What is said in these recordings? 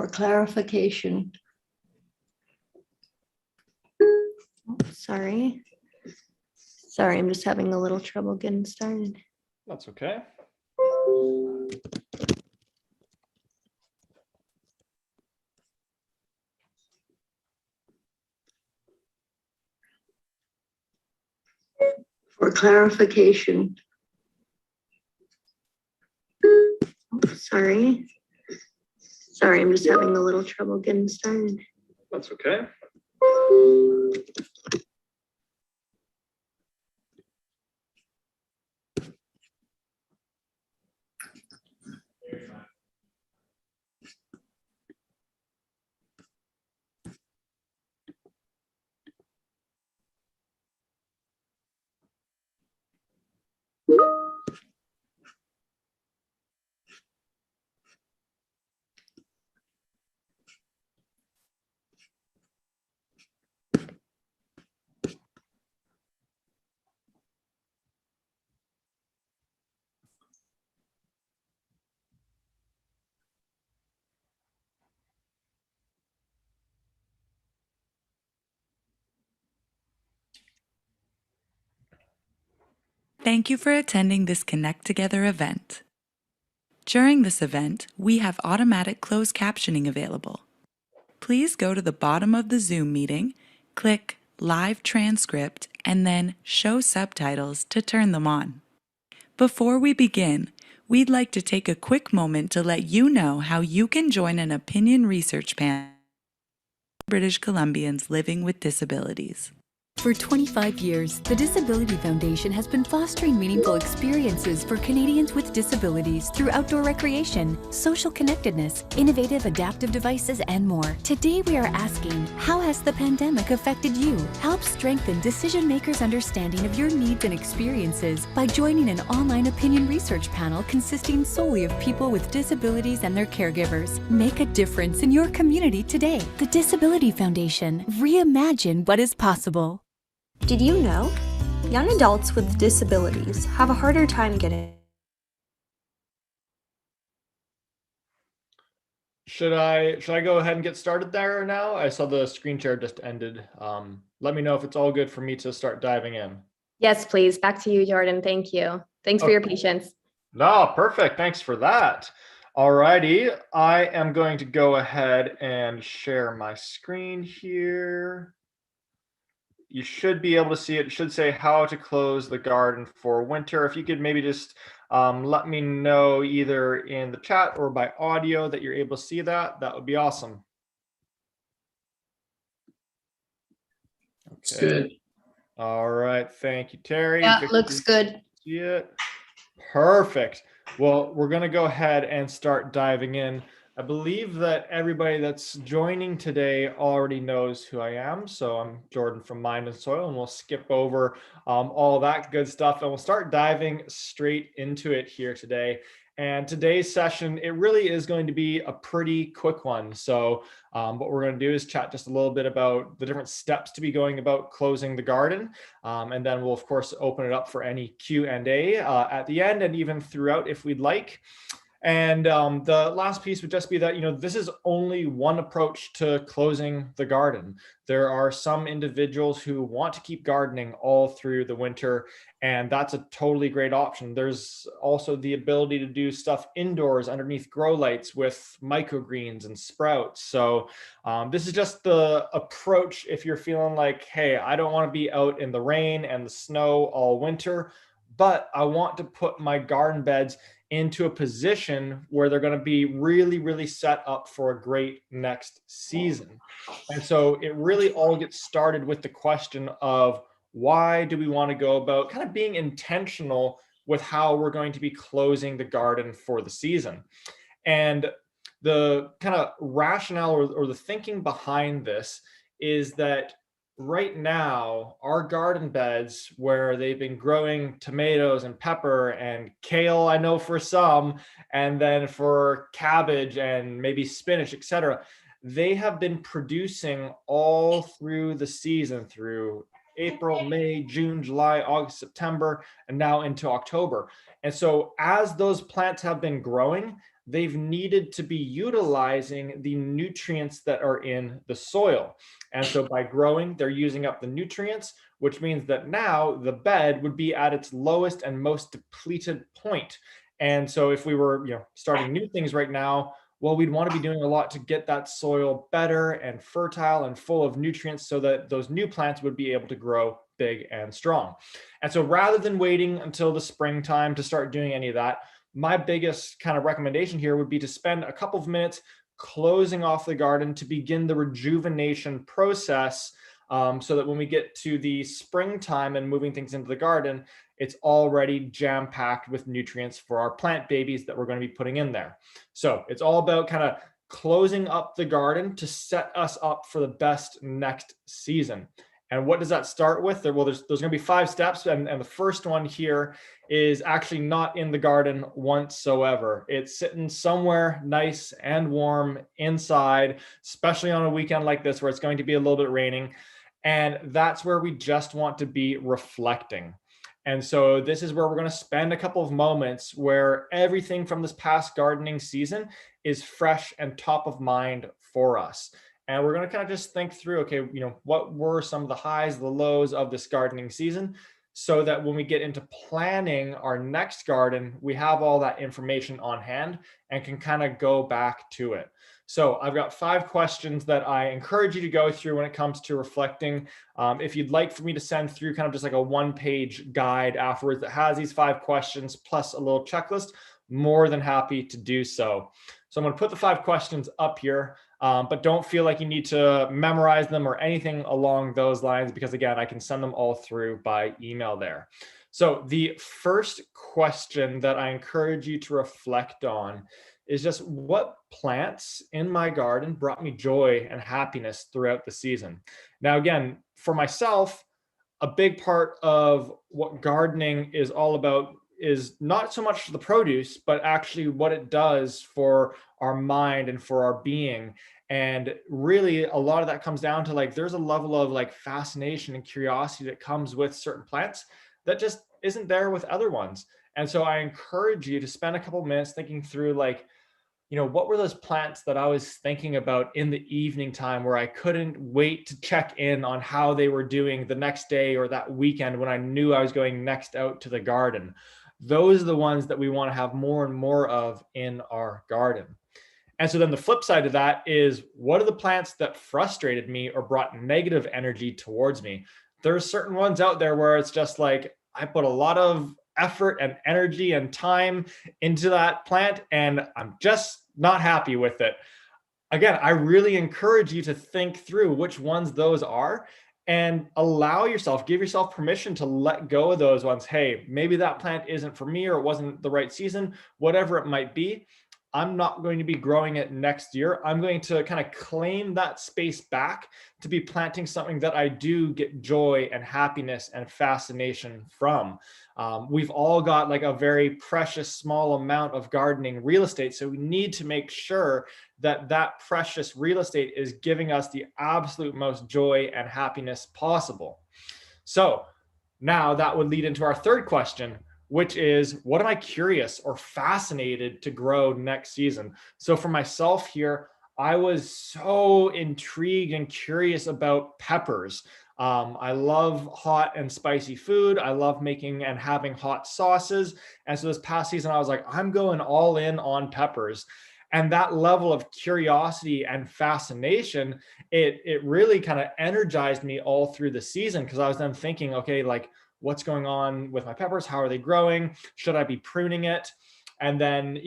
For clarification. Sorry, I'm just having a little trouble getting started. That's okay. For clarification. Sorry, I'm just having a little trouble getting started. That's okay. Thank you for attending this Connect Together event. During this event, we have automatic closed captioning available. Please go to the bottom of the Zoom meeting, click Live Transcript, and then Show Subtitles to turn them on. Before we begin, we'd like to take a quick moment to let you know how you can join an opinion research panel for British Columbians living with disabilities. For 25 years, the Disability Foundation has been fostering meaningful experiences for Canadians with disabilities through outdoor recreation, social connectedness, innovative adaptive devices, and more. Today we are asking, how has the pandemic affected you? Help strengthen decision makers' understanding of your needs and experiences by joining an online opinion research panel consisting solely of people with disabilities and their caregivers. Make a difference in your community today. The Disability Foundation. Reimagine what is possible. Did you know? Young adults with disabilities have a harder time getting. Should I go ahead and get started there now? I saw the screen share just ended. Let me know if it's all good for me to start diving in. Yes, please. Back to you, Jordan. Thank you. Thanks for your patience. No, perfect. Thanks for that. Alrighty, I am going to go ahead and share my screen here. You should be able to see it. It should say how to close the garden for winter. If you could maybe just let me know either in the chat or by audio that you're able to see that, that would be awesome. Okay. Good. All right. Thank you, Terry. Yeah, it looks good. See it? Perfect. Well, we're going to go ahead and start diving in. I believe that everybody that's joining today already knows who I am. So I'm Jordan from Mind and Soil, and we'll skip over all that good stuff, and we'll start diving straight into it here today. And today's session, it really is going to be a pretty quick one. So what we're going to do is chat just a little bit about the different steps to be going about closing the garden. And then we'll, of course, open it up for any Q&A at the end and even throughout if we'd like. And the last piece would just be that, this is only one approach to closing the garden. There are some individuals who want to keep gardening all through the winter, and that's a totally great option. There's also the ability to do stuff indoors underneath grow lights with microgreens and sprouts. So this is just the approach if you're feeling like, hey, I don't want to be out in the rain and the snow all winter, but I want to put my garden beds into a position where they're going to be really, really set up for a great next season. And so it really all gets started with the question of, why do we want to go about kind of being intentional with how we're going to be closing the garden for the season? And the kind of rationale or the thinking behind this is that right now, our garden beds where they've been growing tomatoes and pepper and kale, I know for some, and then for cabbage and maybe spinach, etc., they have been producing all through the season, through April, May, June, July, August, September, and now into October. And so as those plants have been growing, they've needed to be utilizing the nutrients that are in the soil. And so by growing, they're using up the nutrients, which means that now the bed would be at its lowest and most depleted point. And so if we were, starting new things right now, well, we'd want to be doing a lot to get that soil better and fertile and full of nutrients so that those new plants would be able to grow big and strong. And so rather than waiting until the springtime to start doing any of that, my biggest kind of recommendation here would be to spend a couple of minutes closing off the garden to begin the rejuvenation process, so that when we get to the springtime and moving things into the garden, it's already jam-packed with nutrients for our plant babies that we're going to be putting in there. So it's all about kind of closing up the garden to set us up for the best next season. And what does that start with? Well, there's going to be 5 steps. And the first one here is actually not in the garden whatsoever. It's sitting somewhere nice and warm inside, especially on a weekend like this where it's going to be a little bit raining. And that's where we just want to be reflecting. And so this is where we're going to spend a couple of moments where everything from this past gardening season is fresh and top of mind for us. And we're going to kind of just think through, okay, what were some of the highs, the lows of this gardening season, so that when we get into planning our next garden, we have all that information on hand and can kind of go back to it. So I've got 5 questions that I encourage you to go through when it comes to reflecting. If you'd like for me to send through kind of just like a 1-page guide afterwards that has these 5 questions plus a little checklist, more than happy to do so. So I'm going to put the 5 questions up here, but don't feel like you need to memorize them or anything along those lines, because again, I can send them all through by email there. So the first question that I encourage you to reflect on is just what plants in my garden brought me joy and happiness throughout the season. Now, again, for myself, a big part of what gardening is all about is not so much the produce, but actually what it does for our mind and for our being. And really a lot of that comes down to like, there's a level of like fascination and curiosity that comes with certain plants that just isn't there with other ones. And so I encourage you to spend a couple minutes thinking through like, what were those plants that I was thinking about in the evening time where I couldn't wait to check in on how they were doing the next day or that weekend when I knew I was going next out to the garden. Those are the ones that we want to have more and more of in our garden. And so then the flip side of that is, what are the plants that frustrated me or brought negative energy towards me? There's certain ones out there where it's just like, I put a lot of effort and energy and time into that plant and I'm just not happy with it. Again, I really encourage you to think through which ones those are and give yourself permission to let go of those ones. Hey, maybe that plant isn't for me, or it wasn't the right season, whatever it might be. I'm not going to be growing it next year. I'm going to kind of claim that space back to be planting something that I do get joy and happiness and fascination from. We've all got like a very precious small amount of gardening real estate. So we need to make sure that that precious real estate is giving us the absolute most joy and happiness possible. So now that would lead into our third question, which is, what am I curious or fascinated to grow next season? So for myself here, I was so intrigued and curious about peppers. I love hot and spicy food. I love making and having hot sauces. And so this past season, I was like, I'm going all in on peppers. And that level of curiosity and fascination, it really kind of energized me all through the season, because I was then thinking, okay, like, what's going on with my peppers? How are they growing? Should I be pruning it? And then,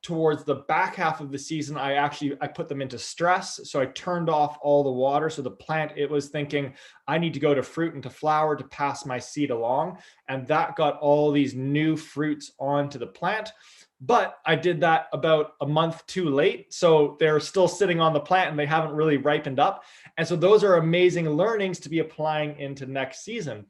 towards the back half of the season, I put them into stress. So I turned off all the water. So the plant, it was thinking, I need to go to fruit and to flower to pass my seed along. And that got all these new fruits onto the plant. But I did that about a month too late. So they're still sitting on the plant and they haven't really ripened up. And so those are amazing learnings to be applying into next season.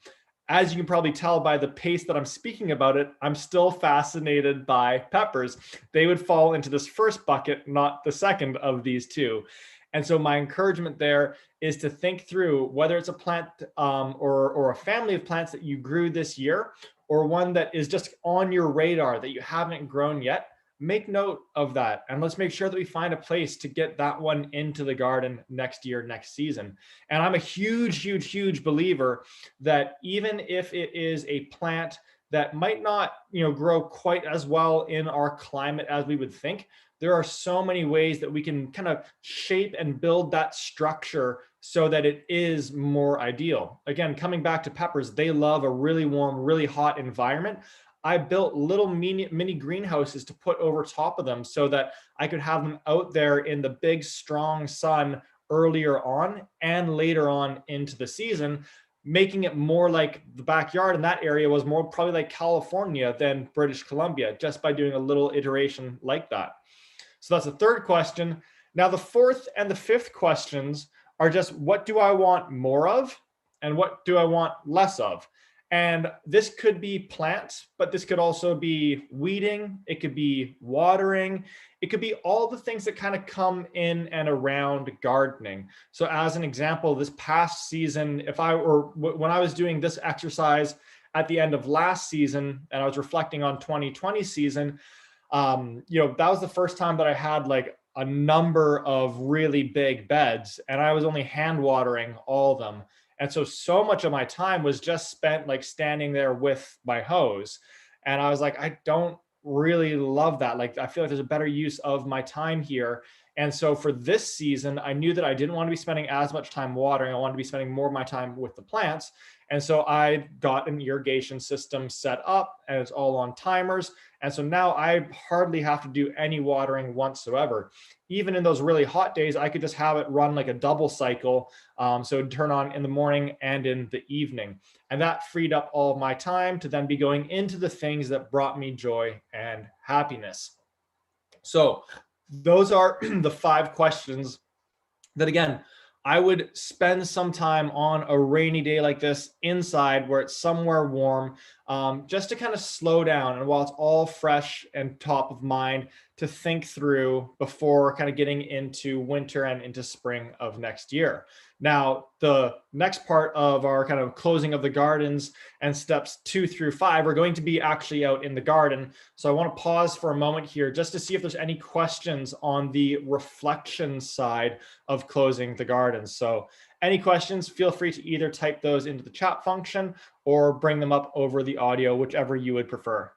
As you can probably tell by the pace that I'm speaking about it, I'm still fascinated by peppers. They would fall into this first bucket, not the second of these two. And so my encouragement there is to think through whether it's a plant or a family of plants that you grew this year, or one that is just on your radar that you haven't grown yet. make note of that. And let's make sure that we find a place to get that one into the garden next year, next season. And I'm a huge believer that even if it is a plant that might not, grow quite as well in our climate as we would think, there are so many ways that we can kind of shape and build that structure so that it is more ideal. Again, coming back to peppers, they love a really warm, really hot environment. I built little mini greenhouses to put over top of them so that I could have them out there in the big, strong sun earlier on and later on into the season, making it more like the backyard in that area was more probably like California than British Columbia, just by doing a little iteration like that. So that's the third question. Now, the fourth and the fifth questions are just, what do I want more of and what do I want less of? And this could be plants, but this could also be weeding. It could be watering. It could be all the things that kind of come in and around gardening. So as an example, this past season, when I was doing this exercise at the end of last season, and I was reflecting on 2020 season, that was the first time that I had like a number of really big beds, and I was only hand watering all of them. And so much of my time was just spent like standing there with my hose. And I was like, I don't really love that. Like, I feel like there's a better use of my time here. And so for this season, I knew that I didn't want to be spending as much time watering. I wanted to be spending more of my time with the plants. And so I got an irrigation system set up, and it's all on timers. And so now I hardly have to do any watering whatsoever. Even in those really hot days, I could just have it run like a double cycle. So it'd turn on in the morning and in the evening. And that freed up all of my time to then be going into the things that brought me joy and happiness. So those are the 5 questions that, again, I would spend some time on a rainy day like this inside where it's somewhere warm, just to kind of slow down. And while it's all fresh and top of mind, to think through before kind of getting into winter and into spring of next year. Now, the next part of our kind of closing of the gardens and steps 2 through 5 are going to be actually out in the garden. So I want to pause for a moment here just to see if there's any questions on the reflection side of closing the gardens. So any questions, feel free to either type those into the chat function or bring them up over the audio, whichever you would prefer.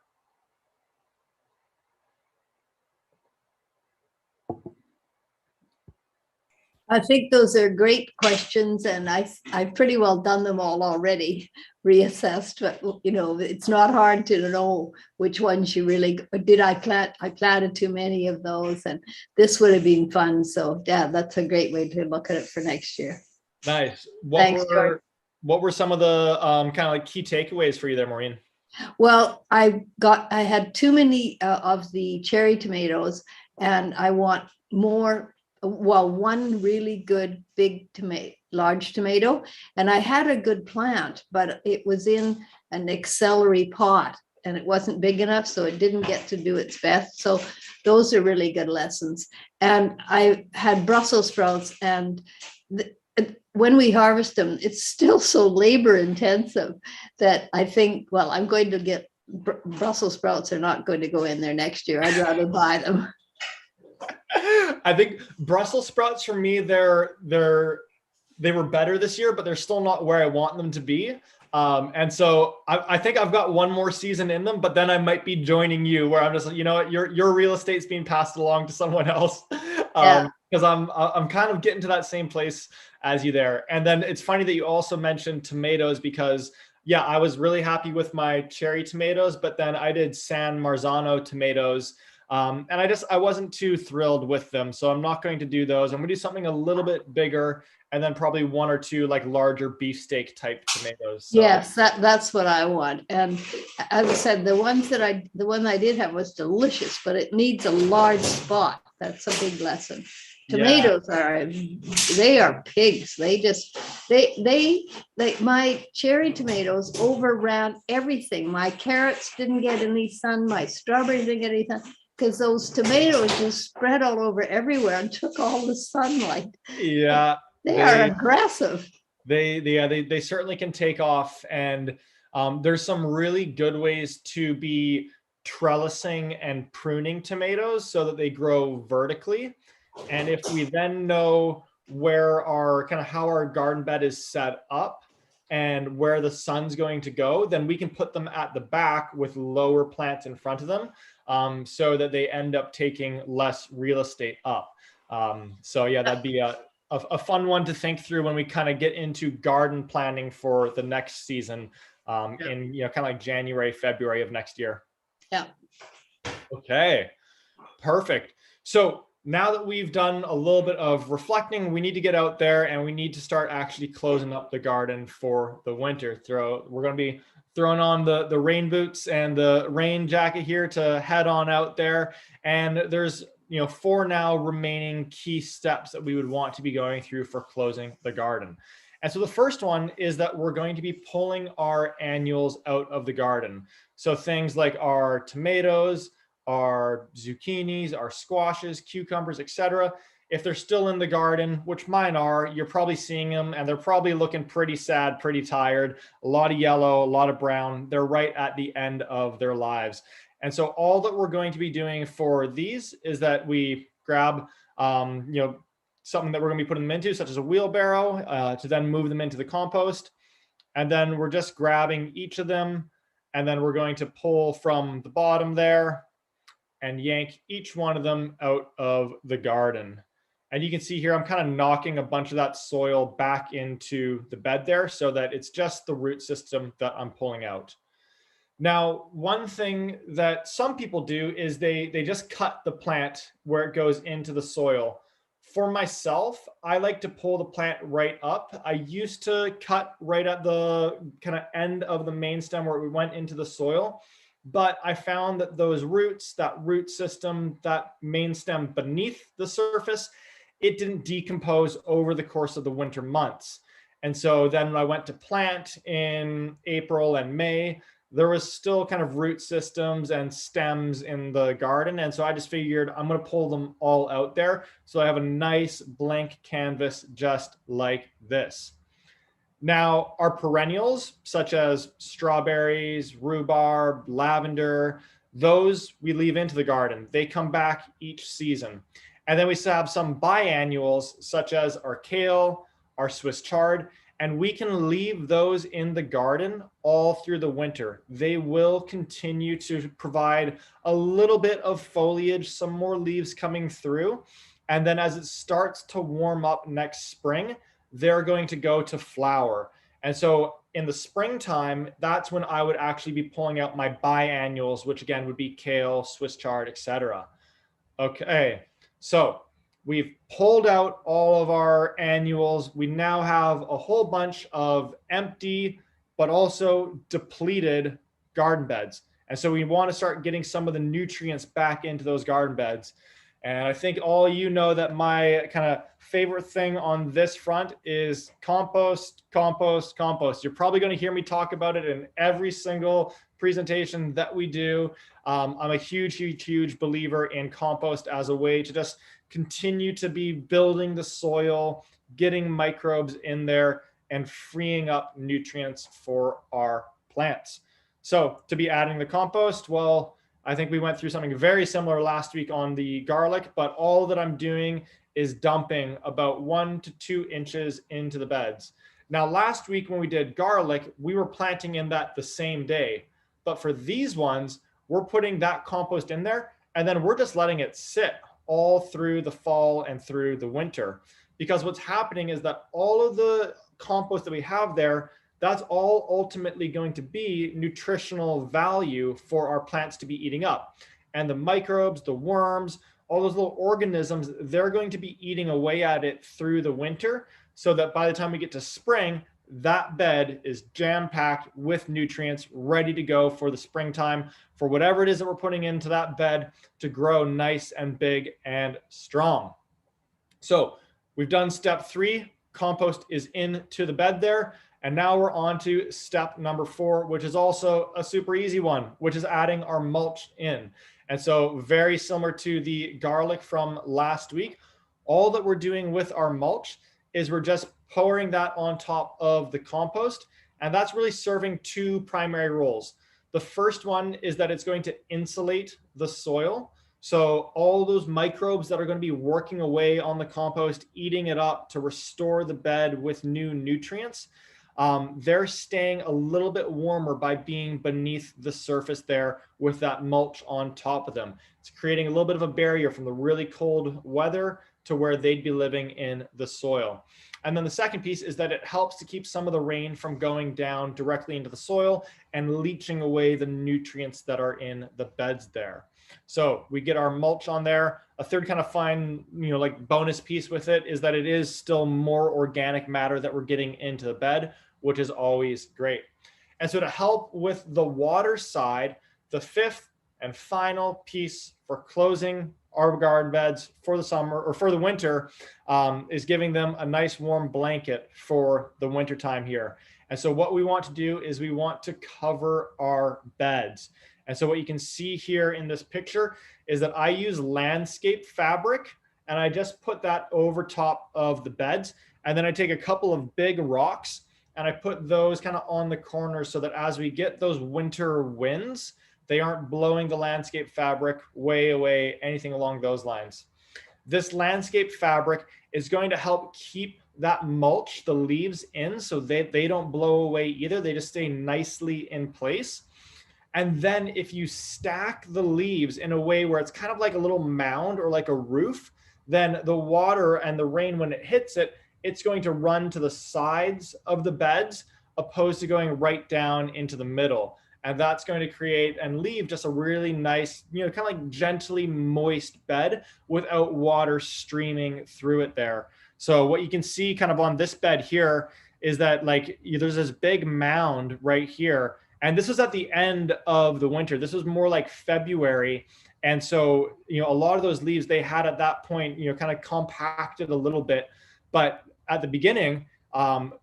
I think those are great questions, and I've pretty well done them all already, reassessed, but it's not hard to know which ones you really did. I planted too many of those, and this would have been fun. So yeah, that's a great way to look at it for next year. Nice. Thanks, George. What were some of the kind of like key takeaways for you there, Maureen? Well, I had too many of the cherry tomatoes, and I want more. Well, one really good big large tomato, and I had a good plant, but it was in an accelerator pot and it wasn't big enough, so it didn't get to do its best. So those are really good lessons. And I had Brussels sprouts, and when we harvest them, it's still so labor intensive that I think, well, I'm going to get Brussels sprouts are not going to go in there next year. I'd rather buy them. I think Brussels sprouts for me, they were better this year, but they're still not where I want them to be. And so I think I've got one more season in them, but then I might be joining you where I'm just like, you know what, your real estate's being passed along to someone else. Because I'm kind of getting to that same place as you there. And then it's funny that you also mentioned tomatoes, because yeah, I was really happy with my cherry tomatoes, but then I did San Marzano tomatoes. And I wasn't too thrilled with them. So I'm not going to do those. I'm gonna do something a little bit bigger, and then probably 1 or 2 like larger beefsteak type tomatoes. So. Yes, that's what I want. And as I said, the one I did have was delicious, but it needs a large spot. That's a big lesson. Tomatoes they are pigs. They my cherry tomatoes overran everything. My carrots didn't get any sun. My strawberries didn't get any sun, because those tomatoes just spread all over everywhere and took all the sunlight. Yeah. They are aggressive. They certainly can take off. And there's some really good ways to be trellising and pruning tomatoes so that they grow vertically. And if we then know where our kind of how our garden bed is set up and where the sun's going to go, then we can put them at the back with lower plants in front of them, so that they end up taking less real estate up. So yeah, that'd be a fun one to think through when we kind of get into garden planning for the next season, in kind of like January, February of next year. Yeah. Okay, perfect. So now that we've done a little bit of reflecting, we need to get out there and we need to start actually closing up the garden for the winter. We're going to be throwing on the rain boots and the rain jacket here to head on out there. And there's 4 now remaining key steps that we would want to be going through for closing the garden. And so the first one is that we're going to be pulling our annuals out of the garden. So things like our tomatoes, our zucchinis, our squashes, cucumbers, etc. If they're still in the garden, which mine are, you're probably seeing them and they're probably looking pretty sad, pretty tired, a lot of yellow, a lot of brown. They're right at the end of their lives. And so all that we're going to be doing for these is that we grab, something that we're going to be putting them into, such as a wheelbarrow, to then move them into the compost. And then we're just grabbing each of them, and then we're going to pull from the bottom there and yank each one of them out of the garden. And you can see here, I'm kind of knocking a bunch of that soil back into the bed there so that it's just the root system that I'm pulling out. Now, one thing that some people do is they just cut the plant where it goes into the soil. For myself, I like to pull the plant right up. I used to cut right at the kind of end of the main stem where we went into the soil. But I found that those roots, that root system, that main stem beneath the surface, it didn't decompose over the course of the winter months. And so then when I went to plant in April and May, there was still kind of root systems and stems in the garden. And so I just figured I'm going to pull them all out there. So I have a nice blank canvas just like this. Now, our perennials, such as strawberries, rhubarb, lavender, those we leave into the garden. They come back each season. And then we have some biannuals, such as our kale, our Swiss chard, and we can leave those in the garden all through the winter. They will continue to provide a little bit of foliage, some more leaves coming through. And then as it starts to warm up next spring, they're going to go to flower. And so in the springtime, that's when I would actually be pulling out my biannuals, which again would be kale, Swiss chard, etc. Okay, so we've pulled out all of our annuals. We now have a whole bunch of empty, but also depleted garden beds. And so we want to start getting some of the nutrients back into those garden beds. And I think all you know that my kind of favorite thing on this front is compost, compost, compost. You're probably going to hear me talk about it in every single presentation that we do. I'm a huge, huge, huge believer in compost as a way to just continue to be building the soil, getting microbes in there, and freeing up nutrients for our plants. So to be adding the compost, well, I think we went through something very similar last week on the garlic, but all that I'm doing is dumping about 1 to 2 inches into the beds. Now, last week when we did garlic, we were planting in that the same day. But for these ones, we're putting that compost in there, and then we're just letting it sit all through the fall and through the winter. Because what's happening is that all of the compost that we have there, that's all ultimately going to be nutritional value for our plants to be eating up. And the microbes, the worms, all those little organisms, they're going to be eating away at it through the winter, so that by the time we get to spring, that bed is jam-packed with nutrients ready to go for the springtime, for whatever it is that we're putting into that bed to grow nice and big and strong. So we've done step 3, compost is into the bed there. And now we're on to step number 4, which is also a super easy one, which is adding our mulch in. And so very similar to the garlic from last week, all that we're doing with our mulch is we're just pouring that on top of the compost. And that's really serving 2 primary roles. The first one is that it's going to insulate the soil. So all those microbes that are going to be working away on the compost, eating it up to restore the bed with new nutrients, they're staying a little bit warmer by being beneath the surface there with that mulch on top of them. It's creating a little bit of a barrier from the really cold weather to where they'd be living in the soil. And then the second piece is that it helps to keep some of the rain from going down directly into the soil and leaching away the nutrients that are in the beds there. So we get our mulch on there. A third kind of fine, like bonus piece with it is that it is still more organic matter that we're getting into the bed, which is always great. And so to help with the water side, the fifth and final piece for closing our garden beds for the summer or for the winter is giving them a nice warm blanket for the winter time here. And so what we want to do is we want to cover our beds. And so what you can see here in this picture is that I use landscape fabric and I just put that over top of the beds. And then I take a couple of big rocks and I put those kind of on the corners so that as we get those winter winds, they aren't blowing the landscape fabric way away, anything along those lines. This landscape fabric is going to help keep that mulch, the leaves in, so they don't blow away either. They just stay nicely in place. And then if you stack the leaves in a way where it's kind of like a little mound or like a roof, then the water and the rain, when it hits it, it's going to run to the sides of the beds opposed to going right down into the middle. And that's going to create and leave just a really nice, kind of like gently moist bed without water streaming through it there. So what you can see kind of on this bed here is that like there's this big mound right here. And this was at the end of the winter. This was more like February. And so, a lot of those leaves they had at that point, kind of compacted a little bit. But at the beginning,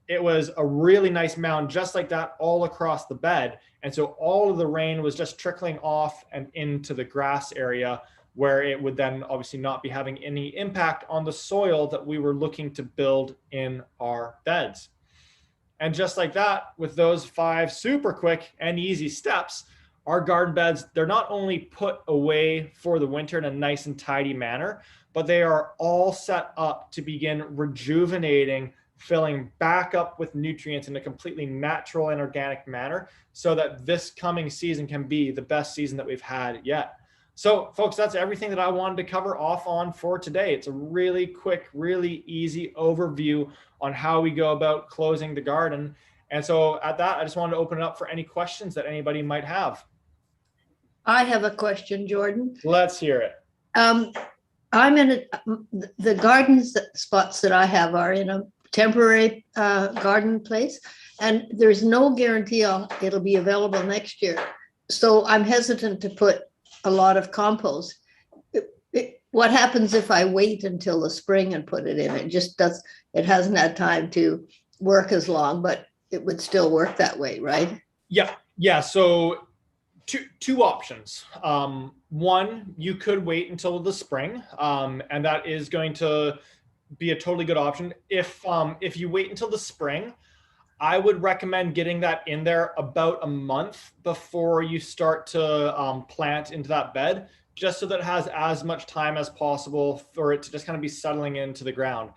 it was a really nice mound just like that all across the bed. And so all of the rain was just trickling off and into the grass area where it would then obviously not be having any impact on the soil that we were looking to build in our beds. And just like that, with those 5 super quick and easy steps, our garden beds, they're not only put away for the winter in a nice and tidy manner, but they are all set up to begin rejuvenating, filling back up with nutrients in a completely natural and organic manner so that this coming season can be the best season that we've had yet. So folks, that's everything that I wanted to cover off on for today. It's a really quick, really easy overview on how we go about closing the garden. And so at that, I just wanted to open it up for any questions that anybody might have. I have a question, Jordan. Let's hear it. I'm in the garden spots that I have are in a temporary garden place, and there's no guarantee it'll be available next year. So I'm hesitant to put a lot of compost. What happens if I wait until the spring and put it in? It hasn't had time to work as long, but it would still work that way, right? Yeah. So two options. One, you could wait until the spring, and that is going to be a totally good option. If you wait until the spring, I would recommend getting that in there about a month before you start to plant into that bed, just so that it has as much time as possible for it to just kind of be settling into the ground.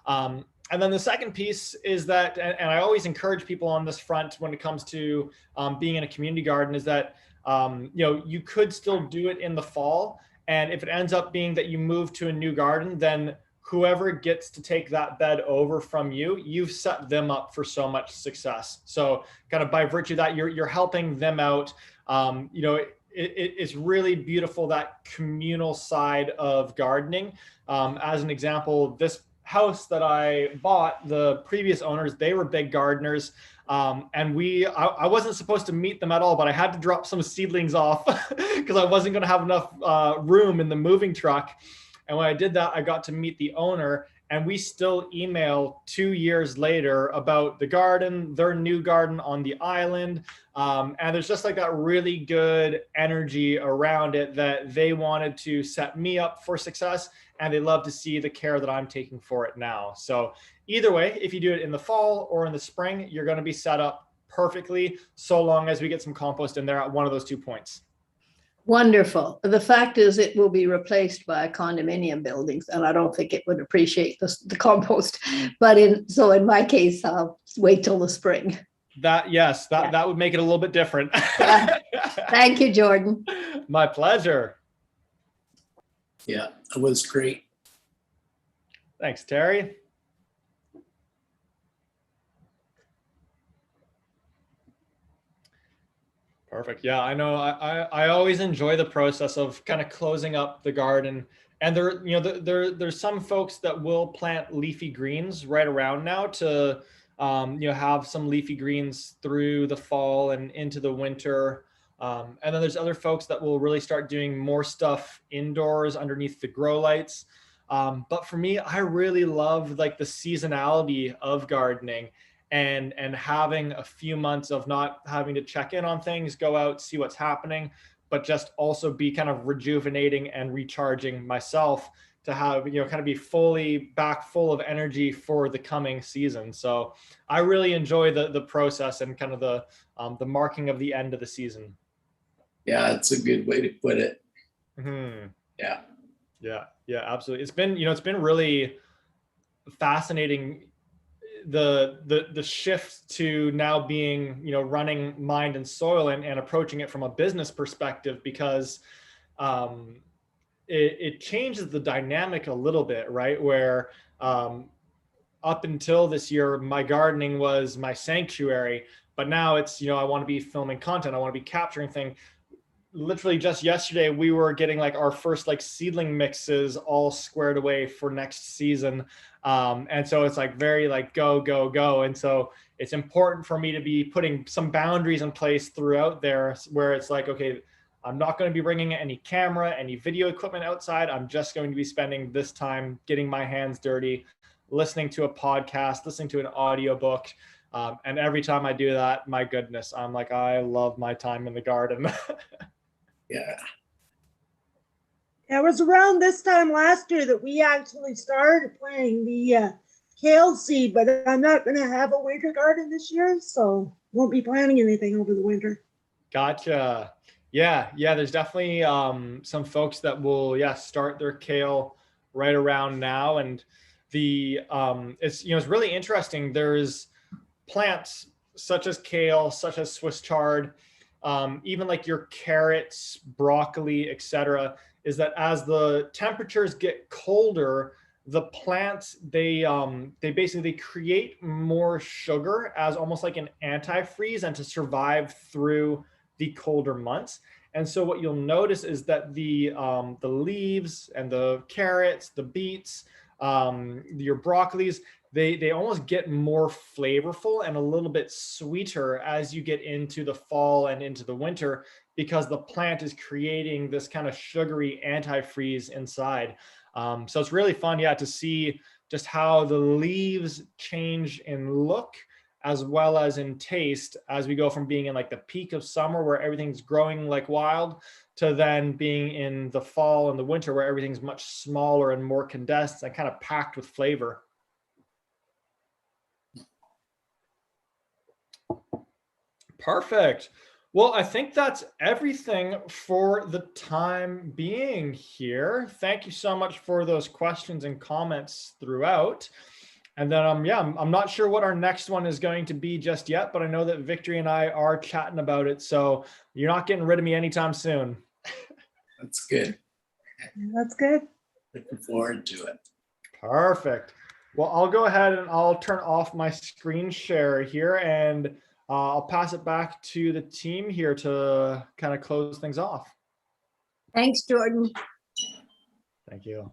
And then the second piece is that, and I always encourage people on this front when it comes to being in a community garden, is that you could still do it in the fall. And if it ends up being that you move to a new garden, then whoever gets to take that bed over from you, you've set them up for so much success. So kind of by virtue of that, you're helping them out. It's really beautiful, that communal side of gardening. As an example, this house that I bought, the previous owners, they were big gardeners. And I wasn't supposed to meet them at all, but I had to drop some seedlings off because I wasn't going to have enough room in the moving truck. And when I did that, I got to meet the owner, and we still email 2 years later about the garden, their new garden on the island. And there's just like that really good energy around it that they wanted to set me up for success. And they love to see the care that I'm taking for it now. So either way, if you do it in the fall or in the spring, you're going to be set up perfectly, so long as we get some compost in there at one of those 2 points. Wonderful. The fact is it will be replaced by condominium buildings and I don't think it would appreciate the compost. But in my case, I'll wait till the spring. That would make it a little bit different. Yeah. Thank you, Jordan. My pleasure. Yeah, it was great. Thanks, Terry. Perfect. Yeah, I know. I always enjoy the process of kind of closing up the garden. And there's some folks that will plant leafy greens right around now to have some leafy greens through the fall and into the winter. And then there's other folks that will really start doing more stuff indoors underneath the grow lights. But for me, I really love like the seasonality of gardening and having a few months of not having to check in on things, go out, see what's happening, but just also be kind of rejuvenating and recharging myself to have, kind of be fully back full of energy for the coming season. So I really enjoy the process and kind of the marking of the end of the season. Yeah, it's a good way to put it. Mm-hmm. Yeah, absolutely. It's been really fascinating, the shift to now being, running Mind and Soil and approaching it from a business perspective, because it changes the dynamic a little bit, right? Where up until this year, my gardening was my sanctuary, but now it's, I want to be filming content. I want to be capturing things. Literally just yesterday, we were getting like our first like seedling mixes all squared away for next season. And so it's like very like go, go, go. And so it's important for me to be putting some boundaries in place throughout there where it's like, okay, I'm not going to be bringing any camera, any video equipment outside. I'm just going to be spending this time getting my hands dirty, listening to a podcast, listening to an audiobook. And every time I do that, my goodness, I'm like, I love my time in the garden. yeah. It was around this time last year that we actually started planting the kale seed, but I'm not going to have a winter garden this year, so won't be planting anything over the winter. Gotcha. Yeah. There's definitely some folks that will start their kale right around now, and it's really interesting. There's plants such as kale, such as Swiss chard, even like your carrots, broccoli, etc. Is that as the temperatures get colder, the plants they basically create more sugar as almost like an antifreeze and to survive through the colder months. And so what you'll notice is that the leaves and the carrots, the beets, your broccolis, they almost get more flavorful and a little bit sweeter as you get into the fall and into the winter, because the plant is creating this kind of sugary antifreeze inside. So it's really fun, to see just how the leaves change in look as well as in taste as we go from being in like the peak of summer where everything's growing like wild to then being in the fall and the winter where everything's much smaller and more condensed and kind of packed with flavor. Perfect. Well, I think that's everything for the time being here. Thank you so much for those questions and comments throughout. And then, I'm not sure what our next one is going to be just yet, but I know that Victory and I are chatting about it. So you're not getting rid of me anytime soon. That's good. That's good. Looking forward to it. Perfect. Well, I'll go ahead and I'll turn off my screen share here, and I'll pass it back to the team here to kind of close things off. Thanks, Jordan. Thank you.